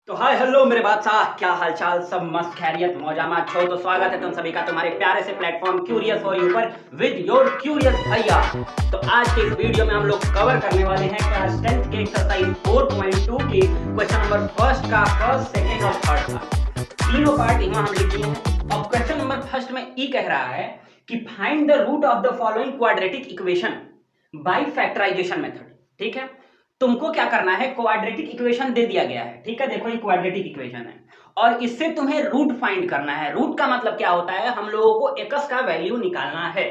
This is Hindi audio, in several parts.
तो हाय हेलो मेरे बादशाह, क्या हालचाल? सब मस्त खैरियत मौजामा छो। तो स्वागत है तुम सभी का तुम्हारे प्यारे से प्लेटफॉर्म क्यूरियस फॉर यू पर विद योर क्यूरियस भैया। तो आज के इस वीडियो में हम लोग कवर करने वाले हैं क्लास 10th के एक्सरसाइज 4.2 के क्वेश्चन नंबर फर्स्ट का फर्स्ट, सेकेंड और थर्ड का तीनों पार्ट यहाँ हम लिखे हैं। और क्वेश्चन नंबर फर्स्ट में ई कह रहा है कि find the root of the following quadratic equation by factorisation method. ठीक है, तुमको क्या करना है, क्वाड्रेटिक इक्वेशन दे दिया गया है। ठीक है, देखो ये क्वाड्रेटिक इक्वेशन है और इससे तुम्हें रूट फाइंड करना है। रूट का मतलब क्या होता है, हम लोगों को एक्स का वैल्यू निकालना है।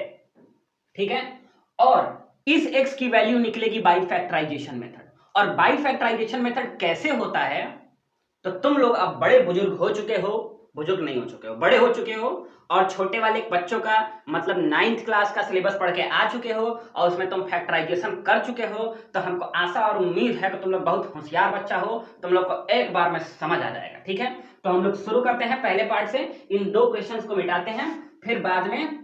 ठीक है, और इस एक्स की वैल्यू निकलेगी बाय फैक्टराइजेशन मेथड। और बाय फैक्टराइजेशन मेथड कैसे होता है, तो तुम लोग अब बड़े बुजुर्ग हो चुके हो, बुजुर्ग नहीं हो चुके हो, बड़े हो चुके हो और छोटे वाले बच्चों का मतलब 9th क्लास का सिलेबस पढ़ के आ चुके हो और उसमें तुम फैक्टराइजेशन कर चुके हो। तो हमको आशा और उम्मीद है कि तुम लोग बहुत होशियार बच्चा हो, तुम लोग को एक बार में समझ आ जाएगा। ठीक है, तो हम लोग शुरू करते हैं पहले पार्ट से। इन दो क्वेश्चंस को मिटाते हैं, फिर बाद में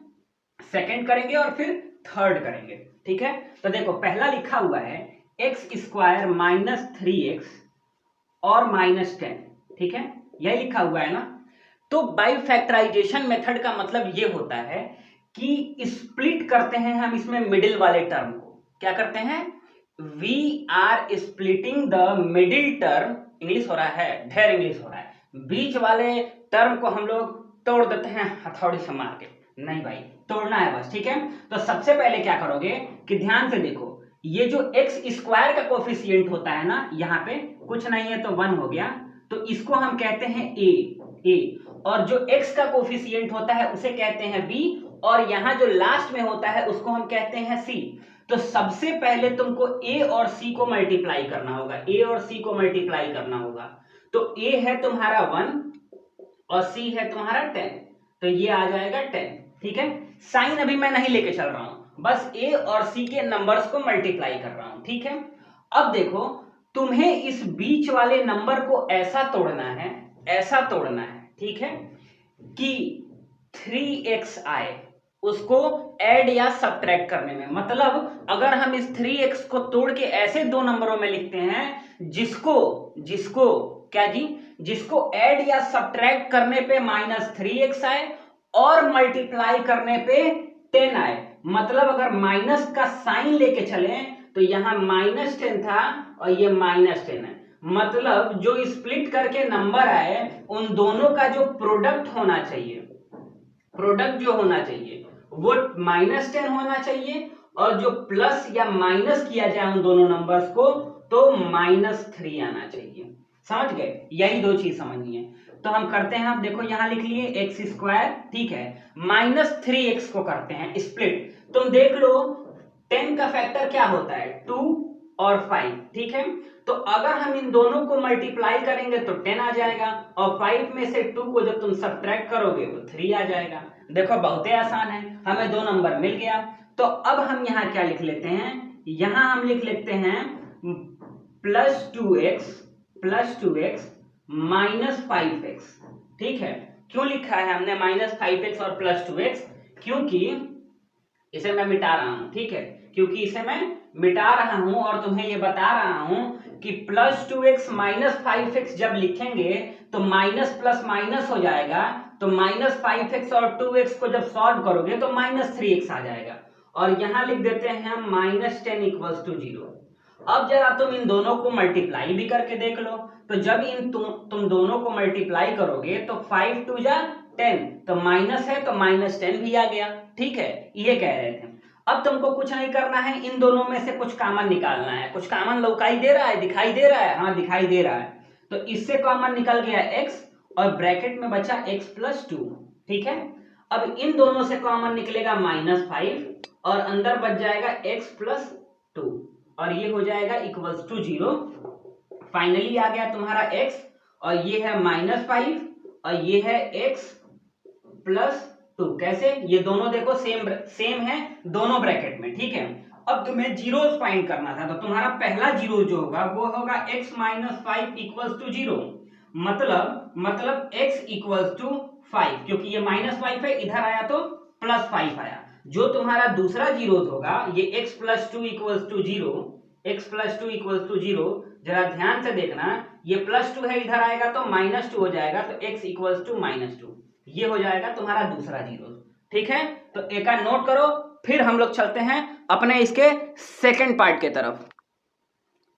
सेकेंड करेंगे और फिर थर्ड करेंगे। ठीक है, तो देखो पहला लिखा हुआ है एक्स स्क्वायर माइनस 3x और -10। ठीक है, यही लिखा हुआ है ना। तो बाय फैक्टराइजेशन मेथड का मतलब ये होता है कि स्प्लिट करते हैं हम इसमें मिडिल वाले टर्म को। क्या करते हैं, we are splitting the middle term. English हो रहा है, ढेर इंग्लिश हो रहा है। बीच वाले टर्म को हम लोग तोड़ देते हैं हथौड़ी से मार के। नहीं भाई, तोड़ना है बस। ठीक है, तो सबसे पहले क्या करोगे कि ध्यान से देखो, ये जो एक्स स्क्वायर का कोफिशिएंट होता है ना, यहाँ पे कुछ नहीं है तो 1 हो गया, तो इसको हम कहते हैं ए। और जो x का कोफिशिएंट होता है उसे कहते हैं b, और यहां जो लास्ट में होता है उसको हम कहते हैं c। तो सबसे पहले तुमको a और c को मल्टीप्लाई करना होगा, a और c को मल्टीप्लाई करना होगा। तो a है तुम्हारा 1 और c है तुम्हारा 10, तो ये आ जाएगा 10। ठीक है, साइन अभी मैं नहीं लेके चल रहा हूं, बस a और c के नंबर्स को मल्टीप्लाई कर रहा हूं। ठीक है, अब देखो तुम्हें इस बीच वाले नंबर को ऐसा तोड़ना है, ऐसा तोड़ना है। ठीक है, कि 3x आए, उसको ऐड या सब्ट्रैक्ट करने में। मतलब अगर हम इस 3x को तोड़ के ऐसे दो नंबरों में लिखते हैं जिसको क्या जी, जिसको ऐड या सब्ट्रैक्ट करने पे -3x आए और मल्टीप्लाई करने पे 10 आए। मतलब अगर माइनस का साइन लेके चले तो यहां -10 था और ये -10 है। मतलब जो स्प्लिट करके नंबर आए उन दोनों का जो प्रोडक्ट होना चाहिए, प्रोडक्ट जो होना चाहिए वो -10 होना चाहिए, और जो प्लस या माइनस किया जाए उन दोनों नंबर्स को तो -3 आना चाहिए। समझ गए, यही दो चीज समझनी है। तो हम करते हैं, आप देखो यहां लिख लिए एक्स स्क्वायर, ठीक है, -3x को करते हैं स्प्लिट। तुम देख लो 10 का फैक्टर क्या होता है, 2 और 5। ठीक है, तो अगर हम इन दोनों को मल्टीप्लाई करेंगे तो 10 आ जाएगा, और 5 में से 2 को जब तुम सब्ट्रैक्ट करोगे तो 3 आ जाएगा। देखो बहुत ही आसान है, हमें दो नंबर मिल गया। तो अब हम यहाँ क्या लिख लेते हैं, यहाँ हम लिख लेते हैं +2x -5x। ठीक है, क्यों लिखा है हमने -5x और +2x, क्योंकि इसे मैं मिटा रहा हूं। ठीक है, क्योंकि इसे मैं मिटा रहा हूं और तुम्हें ये बता रहा हूं कि +2x -5x जब लिखेंगे तो माइनस प्लस माइनस हो जाएगा, तो -5x और 2x को जब सॉल्व करोगे तो -3x आ जाएगा। और यहां लिख देते हैं हम -10 = 0। अब जरा तुम इन दोनों को मल्टीप्लाई भी करके देख लो, तो जब इन तुम दोनों को मल्टीप्लाई करोगे तो 5 2 जा 10, तो माइनस है तो -10 भी आ गया। ठीक है, ये कह रहे थे। अब तुमको कुछ नहीं करना है, इन दोनों में से कुछ कॉमन निकालना है। कुछ कॉमन लौकाई दे रहा है, दिखाई दे रहा है, हाँ दिखाई दे रहा है। तो इससे कॉमन निकल गया x और ब्रैकेट में बचा x + 2। ठीक है, अब इन दोनों से कॉमन निकलेगा -5 और अंदर बच जाएगा x + 2 और ये हो जाएगा = 0। फाइनली आ गया तुम्हारा x, और ये है -5 और ये है x + 2। कैसे, ये दोनों देखो सेम है दोनों ब्रैकेट में। ठीक है, अब तुम्हें जीरोस फाइंड करना था, तो तुम्हारा पहला जीरो जो होगा वो होगा x - 5 = 0। मतलब x = 5, क्योंकि ये -5 है, इधर आया तो +5 आया। जो तुम्हारा दूसरा जीरोस होगा ये x + 2 = 0, x + 2 = 0, जरा ध्यान से देखना, ये +2 है, इधर आएगा तो -2 हो जाएगा, तो x इक्वल्स टू -2, ये हो जाएगा तुम्हारा दूसरा जीरो। ठीक है, तो एक का नोट करो, फिर हम लोग चलते हैं अपने इसके सेकंड पार्ट के तरफ।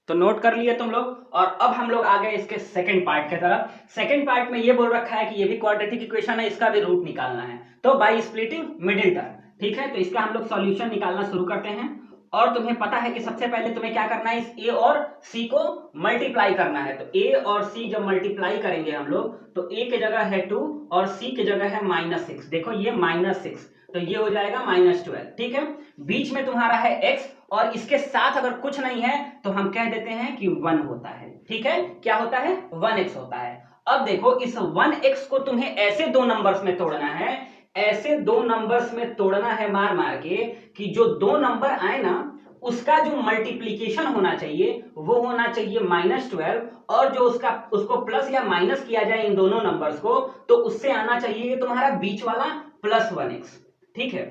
तो नोट कर लिए तुम लोग, और अब हम लोग आ गए इसके सेकंड पार्ट के तरफ। सेकंड पार्ट में ये बोल रखा है कि ये भी क्वाड्रेटिक इक्वेशन है, इसका भी रूट निकालना है, तो बाय स्प्लिटिंग मिडिल टर्म। ठीक है, तो इसका हम लोग सॉल्यूशन निकालना शुरू करते हैं। और तुम्हें पता है कि सबसे पहले तुम्हें क्या करना है, इस a और c को मल्टीप्लाई करना है। तो a और c जब मल्टीप्लाई करेंगे हम लोग, तो a की जगह है 2 और c की जगह है -6। देखो ये -6, तो ये हो जाएगा -12। ठीक है, बीच में तुम्हारा है x, और इसके साथ अगर कुछ नहीं है तो हम कह देते हैं कि 1 होता है। ठीक है, क्या होता है, 1x होता है। अब देखो इस 1x को तुम्हें ऐसे दो नंबर्स में तोड़ना है, ऐसे दो नंबर्स में तोड़ना है मार मार के, कि जो दो नंबर आए ना उसका जो मल्टीप्लीकेशन होना चाहिए वो होना चाहिए -12, और जो उसको प्लस या माइनस किया जाए इन दोनों नंबर्स को, तो उससे आना चाहिए तुम्हारा बीच वाला +1x। ठीक है,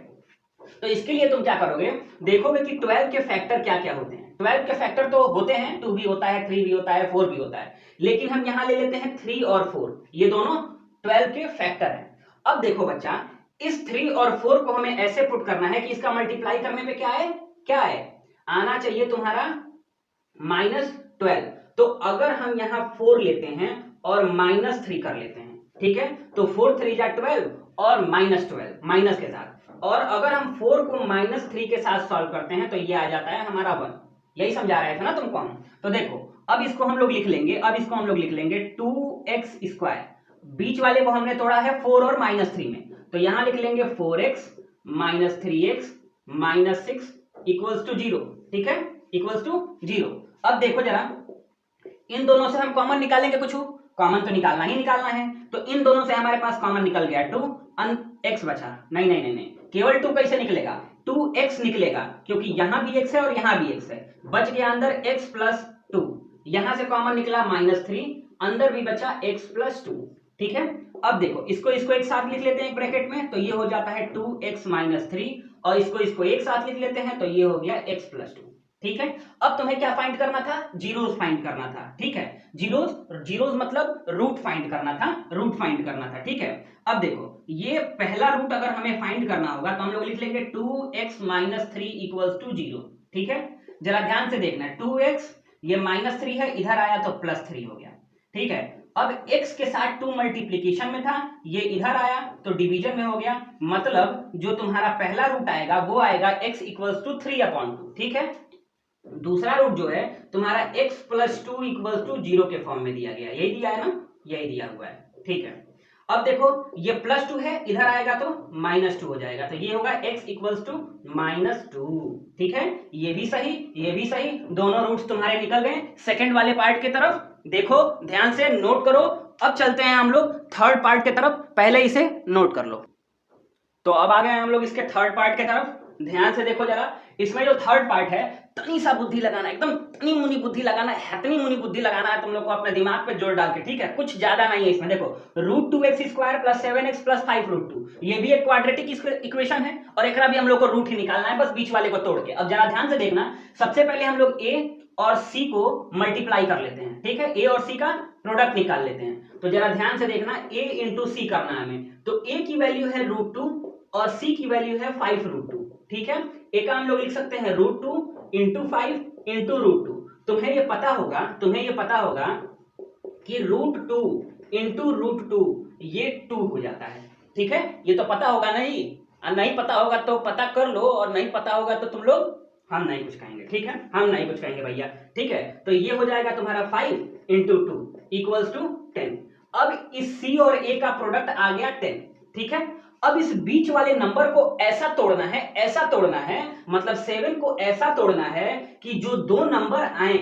तो इसके लिए तुम क्या करोगे, देखोगे कि 12 के फैक्टर क्या क्या होते हैं। 12 के फैक्टर तो होते हैं, 2 भी होता है, 3 भी होता है, 4 भी होता है, लेकिन हम यहां ले लेते हैं 3 और 4, ये दोनों 12 के फैक्टर हैं। अब देखो बच्चा, इस 3 और 4 को हमें ऐसे पुट करना है कि इसका मल्टीप्लाई करने पे क्या है, क्या है, आना चाहिए तुम्हारा -12। तो अगर हम यहां 4 लेते हैं और -3 कर लेते हैं, ठीक है, तो 4 3 जा 12 और -12 माइनस के साथ, और अगर हम 4 को -3 के साथ सॉल्व करते हैं तो ये आ जाता है हमारा 1। यही समझा रहे थे ना तुमको हम। तो देखो अब इसको हम लोग लिख लेंगे, 2x², बीच वाले को हमने तोड़ा है 4 और -3 में, तो यहां लिख लेंगे 4x - 3x - 6 इक्वल्स टू 0। ठीक है, इक्वल्स टू 0। अब देखो जरा, इन दोनों से हम कॉमन निकालेंगे, कुछ कॉमन तो निकालना ही निकालना है, तो इन दोनों से हमारे पास कॉमन निकल गया 2, x बचा। नहीं नहीं नहीं नहीं, केवल 2 कैसे निकलेगा, 2x निकलेगा, क्योंकि यहां भी x है और यहां भी x है, बच गया अंदर x + 2, यहां से कॉमन निकला -3, अंदर भी बचा x + 2। ठीक है, अब देखो इसको एक साथ लिख लेते हैं एक ब्रैकेट में, तो ये हो जाता है 2x - 3, और इसको एक साथ लिख लेते हैं, तो ये हो गया x + 2। ठीक है, अब तुम्हें क्या फाइंड करना था, जीरोस फाइंड करना था। ठीक है, जीरोस मतलब रूट फाइंड करना था, ठीक है। अब देखो ये पहला रूट अगर हमें फाइंड करना होगा तो हम लोग लिख लेंगे 2x - 3 = 0। ठीक है, जरा ध्यान से देखना, 2x ये -3 है, इधर आया तो +3 हो गया। ठीक है, अब x के साथ 2 मल्टीप्लीकेशन में था, ये इधर आया तो डिवीजन में हो गया, मतलब जो तुम्हारा पहला रूट आएगा वो आएगा x = 3/2। ठीक है, दूसरा रूट जो है तुम्हारा x + 2 = 0 के फॉर्म में दिया गया, यही दिया है ना, यही दिया हुआ है। ठीक है, अब देखो ये +2 है, इधर आएगा तो -2 हो जाएगा, तो ये होगा x = -2। ठीक है, ये भी सही, दोनों रूट्स तुम्हारे निकल गए। सेकंड वाले पार्ट की तरफ देखो, ध्यान से नोट करो। अब चलते हैं हम लोग थर्ड पार्ट की तरफ, पहले इसे नोट कर लो। तो अब आ गए हम लोग इसके थर्ड पार्ट की तरफ, ध्यान से देखो जरा, इसमें जो थर्ड पार्ट है, तनी सा बुद्धि लगाना, एकदम तनी मुनी बुद्धि लगाना है, हतनी मुनी बुद्धि लगाना है तुम लोग को अपने दिमाग पे जोर डाल के। ठीक है, कुछ ज्यादा नहीं है इसमें। देखो √2x² + 7x + 5√2, ये भी एक क्वाड्रेटिक इक्वेशन है, और एकरा भी हम लोग को रूट ही निकालना है, बस बीच वाले को तोड़ के। अब जरा ध्यान से देखना, सबसे पहले हम लोग a और c को मल्टीप्लाई कर लेते हैं। ठीक है, a और c का प्रोडक्ट निकाल लेते हैं। तो जरा ध्यान से देखना, a × c करना है हमें, तो a की वैल्यू है √2 और c की वैल्यू है 5√2। ठीक है, एक हम लोग लिख सकते हैं √2 × 5 × √2। तुम्हें ये पता होगा कि √2 × √2 ये 2 हो जाता है। ठीक है, ये तो पता होगा, नहीं पता होगा तो पता कर लो, और नहीं पता होगा तो तुम लोग, हम नहीं कुछ कहेंगे। ठीक है, हम नहीं कुछ कहेंगे भैया। ठीक है, तो ये हो जाएगा तुम्हारा 5 × 2 = 10। अब इस c और a का प्रोडक्ट आ गया 10। ठीक है, अब इस बीच वाले नंबर को ऐसा तोड़ना है, मतलब 7 को ऐसा तोड़ना है कि जो दो नंबर आए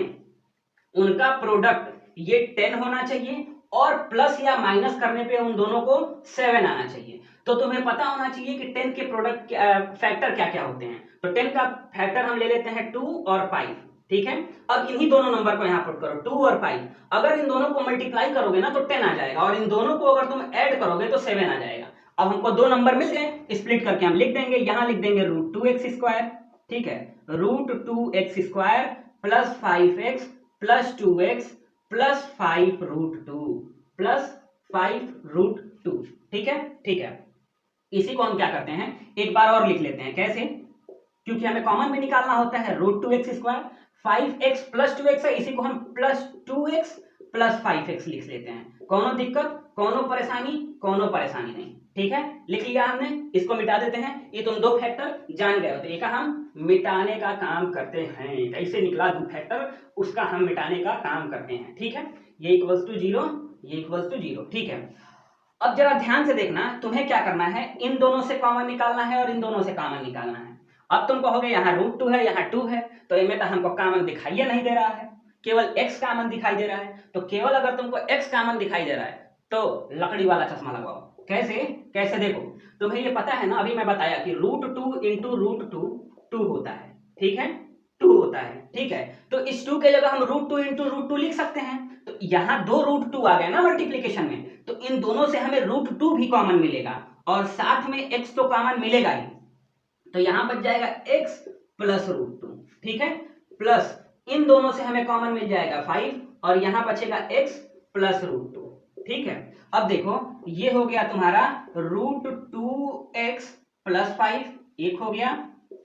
उनका प्रोडक्ट ये 10 होना चाहिए, और प्लस या माइनस करने पे उन दोनों को 7 आना चाहिए। तो तुम्हें पता होना चाहिए कि 10 के प्रोडक्ट फैक्टर क्या क्या होते हैं। तो 10 का फैक्टर हम ले लेते हैं 2 और 5। ठीक है, अब इन्हीं दोनों नंबर को यहां पुट करो, 2 और 5। अगर इन दोनों को मल्टीप्लाई करोगे ना तो 10 आ जाएगा, और इन दोनों को अगर तुम ऐड करोगे तो 7 आ जाएगा। अब हमको दो नंबर मिल गए, स्प्लिट करके हम लिख देंगे, यहां लिख देंगे √2x²। ठीक है, √2x² + 5x plus 2x plus 5√2 plus 5√2। ठीक है, ठीक है। इसी को हम क्या करते हैं, एक बार और लिख लेते हैं। कैसे? क्योंकि हमें कॉमन में निकालना होता है √2x²। 5x प्लस 2x है, इसी को हम प्लस 2x प्लस 5x लिख लेते हैं। कोनो दिक्कत, कोनो परेशानी? कोनो परेशानी नहीं। ठीक है, लिख लिया हमने। इसको मिटा देते हैं। ये तुम दो फैक्टर जान गए हो, तो एक हम मिटाने का काम करते हैं। कैसे निकला दो फैक्टर, उसका हम मिटाने का काम करते हैं। ठीक है, ये इक्वल्स टू 0, ये इक्वल्स टू 0। ठीक है, अब जरा ध्यान से देखना, तुम्हें क्या करना है, इन दोनों से कॉमन निकालना है और इन दोनों से कॉमन निकालना है। अब तुम कहोगे यहाँ √2 है, यहाँ 2 है, तो इनमें तो हमको कॉमन दिखाई नहीं दे रहा है, केवल x कॉमन दिखाई दे रहा है। तो केवल अगर तुमको x कॉमन दिखाई दे रहा है तो लकड़ी वाला चश्मा लगवाओ। कैसे? कैसे? देखो, तुम्हें ये पता है ना, अभी मैं बताया कि √2 इंटू √2 2 होता है। ठीक है, 2 होता है। ठीक है, तो इस 2 के जगह हम √2 इंटू √2 लिख सकते हैं। तो यहाँ दो √2 आ गए ना मल्टीप्लीकेशन में, तो इन दोनों से हमें √2 भी कॉमन मिलेगा और साथ में x तो कॉमन मिलेगा ही। तो यहां बच जाएगा x प्लस √2। ठीक है, प्लस इन दोनों से हमें कॉमन मिल जाएगा 5 और यहां बचेगा x प्लस √2। ठीक है, अब देखो ये हो गया तुम्हारा √2x प्लस 5 एक हो गया।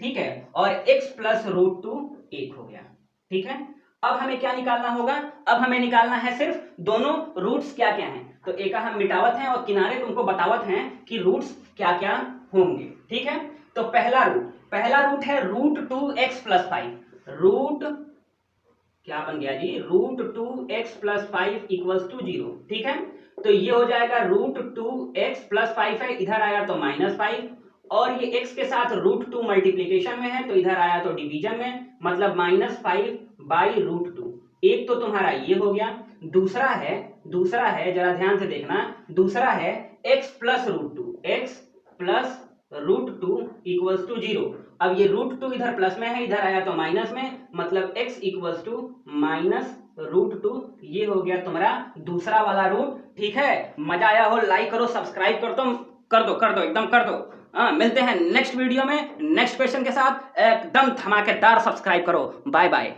ठीक है, और x प्लस √2 एक हो गया। ठीक है, अब हमें क्या निकालना होगा, अब हमें निकालना है सिर्फ दोनों रूट्स क्या क्या हैं। तो एक हम मिटावत हैं और किनारे तुमको बतावत हैं कि रूट्स क्या क्या होंगे। ठीक है, तो पहला रूट है √2x प्लस 5। रूट क्या बन गया जी, √2x प्लस 5 इक्वल्स टू 0। ठीक है, तो ये हो जाएगा √2x प्लस 5 है, इधर आया तो -5, और ये x के साथ √2 मल्टीप्लीकेशन में है तो इधर आया तो डिवीजन में, मतलब -5/√2। एक तो तुम्हारा ये हो गया। दूसरा है जरा ध्यान से देखना, दूसरा है x plus √2, x plus √2 equals to 0। अब ये √2 इधर प्लस में है, इधर आया तो माइनस में, मतलब x इक्वल्स टू -√2। ये हो गया तुम्हारा दूसरा वाला रूट। ठीक है, मजा आया हो लाइक करो, सब्सक्राइब कर दो एकदम कर दो। मिलते हैं नेक्स्ट वीडियो में नेक्स्ट क्वेश्चन के साथ। एकदम धमाकेदार सब्सक्राइब करो। Bye bye.